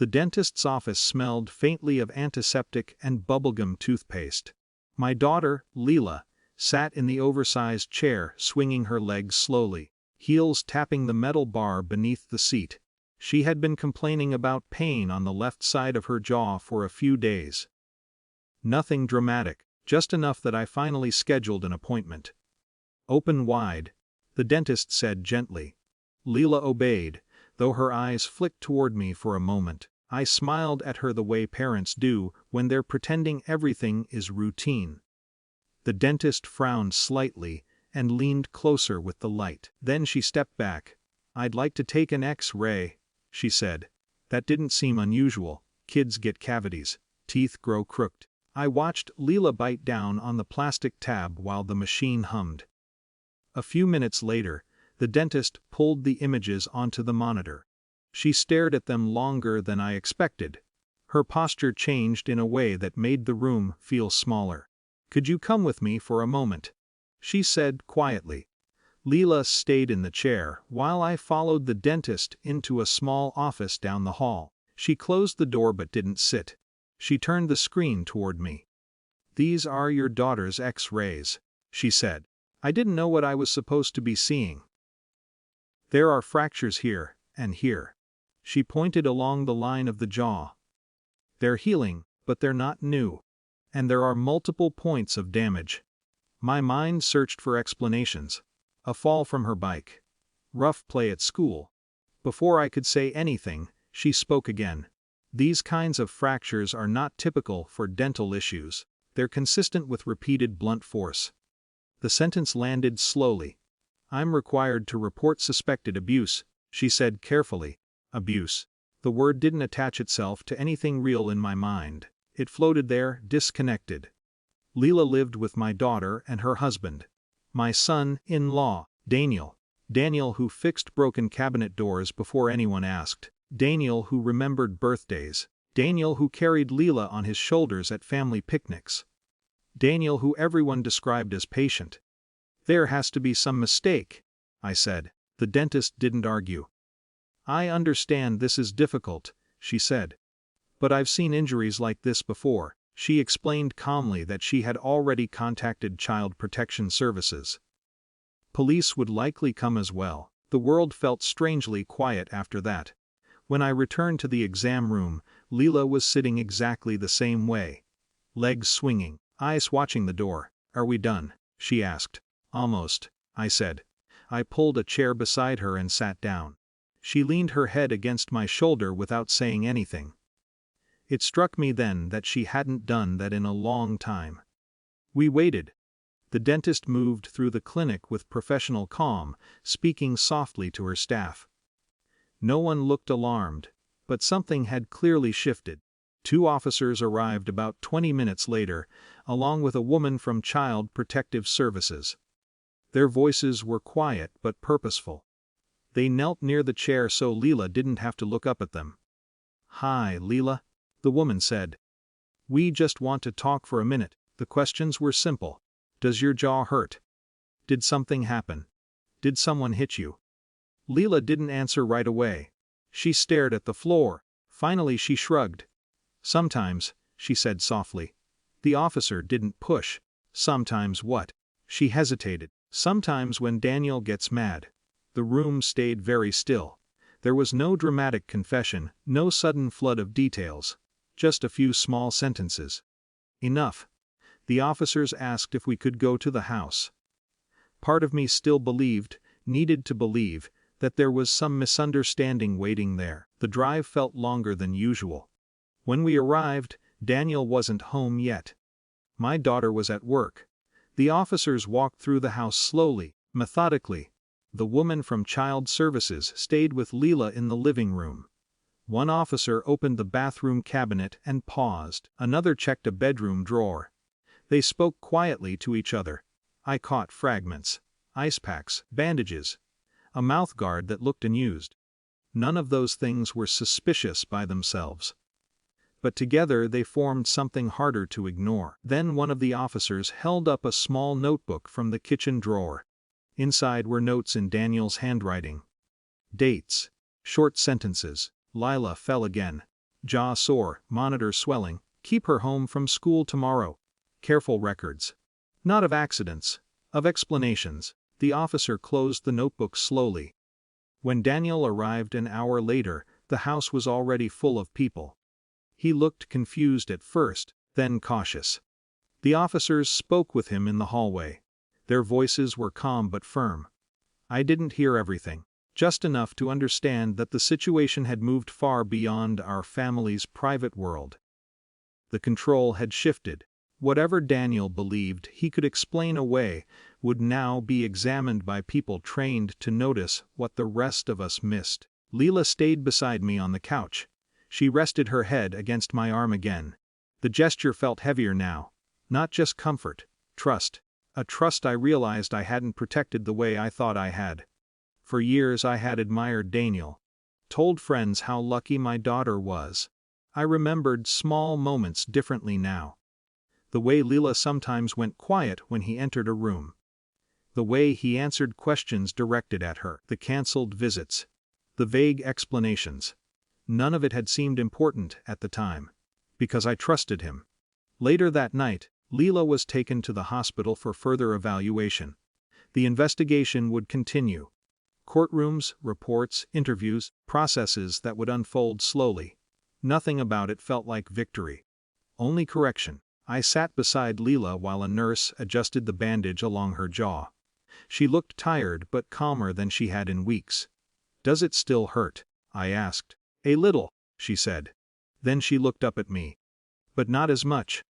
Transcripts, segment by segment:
The dentist's office smelled faintly of antiseptic and bubblegum toothpaste. My daughter, Leela, sat in the oversized chair, swinging her legs slowly, heels tapping the metal bar beneath the seat. She had been complaining about pain on the left side of her jaw for a few days. Nothing dramatic, just enough that I finally scheduled an appointment. "Open wide," the dentist said gently. Leela obeyed, though her eyes flicked toward me for a moment. I smiled at her the way parents do when they're pretending everything is routine. The dentist frowned slightly and leaned closer with the light. Then she stepped back. "I'd like to take an X-ray," she said. That didn't seem unusual. Kids get cavities. Teeth grow crooked. I watched Leela bite down on the plastic tab while the machine hummed. A few minutes later, the dentist pulled the images onto the monitor. She stared at them longer than I expected. Her posture changed in a way that made the room feel smaller. "Could you come with me for a moment?" she said quietly. Leela stayed in the chair while I followed the dentist into a small office down the hall. She closed the door but didn't sit. She turned the screen toward me. "These are your daughter's X-rays," she said. I didn't know what I was supposed to be seeing. "There are fractures here and here." She pointed along the line of the jaw. "They're healing, but they're not new. And there are multiple points of damage." My mind searched for explanations. A fall from her bike. Rough play at school. Before I could say anything, she spoke again. "These kinds of fractures are not typical for dental issues. They're consistent with repeated blunt force." The sentence landed slowly. "I'm required to report suspected abuse," she said carefully. Abuse. The word didn't attach itself to anything real in my mind. It floated there, disconnected. Leela lived with my daughter and her husband. My son-in-law, Daniel. Daniel who fixed broken cabinet doors before anyone asked. Daniel who remembered birthdays. Daniel who carried Leela on his shoulders at family picnics. Daniel who everyone described as patient. "There has to be some mistake," I said. The dentist didn't argue. "I understand this is difficult," she said. "But I've seen injuries like this before." She explained calmly that she had already contacted Child Protection Services. Police would likely come as well. The world felt strangely quiet after that. When I returned to the exam room, Leela was sitting exactly the same way. Legs swinging, eyes watching the door. "Are we done?" she asked. "Almost," I said. I pulled a chair beside her and sat down. She leaned her head against my shoulder without saying anything. It struck me then that she hadn't done that in a long time. We waited. The dentist moved through the clinic with professional calm, speaking softly to her staff. No one looked alarmed, but something had clearly shifted. 2 officers arrived about 20 minutes later, along with a woman from Child Protective Services. Their voices were quiet but purposeful. They knelt near the chair so Leela didn't have to look up at them. "Hi, Leela," the woman said. "We just want to talk for a minute." The questions were simple. "Does your jaw hurt? Did something happen? Did someone hit you?" Leela didn't answer right away. She stared at the floor. Finally she shrugged. "Sometimes," she said softly. "The officer didn't push." "Sometimes what?" She hesitated. "Sometimes when Daniel gets mad." The room stayed very still. There was no dramatic confession, no sudden flood of details. Just a few small sentences. "Enough." The officers asked if we could go to the house. Part of me still believed, needed to believe, that there was some misunderstanding waiting there. The drive felt longer than usual. When we arrived, Daniel wasn't home yet. My daughter was at work. The officers walked through the house slowly, methodically. The woman from Child Services stayed with Leela in the living room. One officer opened the bathroom cabinet and paused. Another checked a bedroom drawer. They spoke quietly to each other. I caught fragments. Ice packs, bandages. A mouthguard that looked unused. None of those things were suspicious by themselves. But together they formed something harder to ignore. Then one of the officers held up a small notebook from the kitchen drawer. Inside were notes in Daniel's handwriting. Dates. Short sentences. Leela fell again. Jaw sore, monitor swelling, keep her home from school tomorrow. Careful records. Not of accidents, of explanations. The officer closed the notebook slowly. When Daniel arrived an hour later, the house was already full of people. He looked confused at first, then cautious. The officers spoke with him in the hallway. Their voices were calm but firm. I didn't hear everything, just enough to understand that the situation had moved far beyond our family's private world. The control had shifted. Whatever Daniel believed he could explain away would now be examined by people trained to notice what the rest of us missed. Leela stayed beside me on the couch. She rested her head against my arm again. The gesture felt heavier now. Not just comfort, trust. A trust I realized I hadn't protected the way I thought I had. For years I had admired Daniel. Told friends how lucky my daughter was. I remembered small moments differently now. The way Leela sometimes went quiet when he entered a room. The way he answered questions directed at her. The cancelled visits. The vague explanations. None of it had seemed important at the time. Because I trusted him. Later that night, Leela was taken to the hospital for further evaluation. The investigation would continue. Courtrooms, reports, interviews, processes that would unfold slowly. Nothing about it felt like victory. Only correction. I sat beside Leela while a nurse adjusted the bandage along her jaw. She looked tired but calmer than she had in weeks. "Does it still hurt?" I asked. "A little," she said. Then she looked up at me. "But not as much."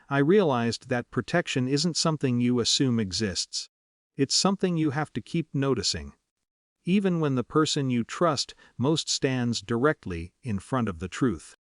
I realized that protection isn't something you assume exists. It's something you have to keep noticing. Even when the person you trust most stands directly in front of the truth.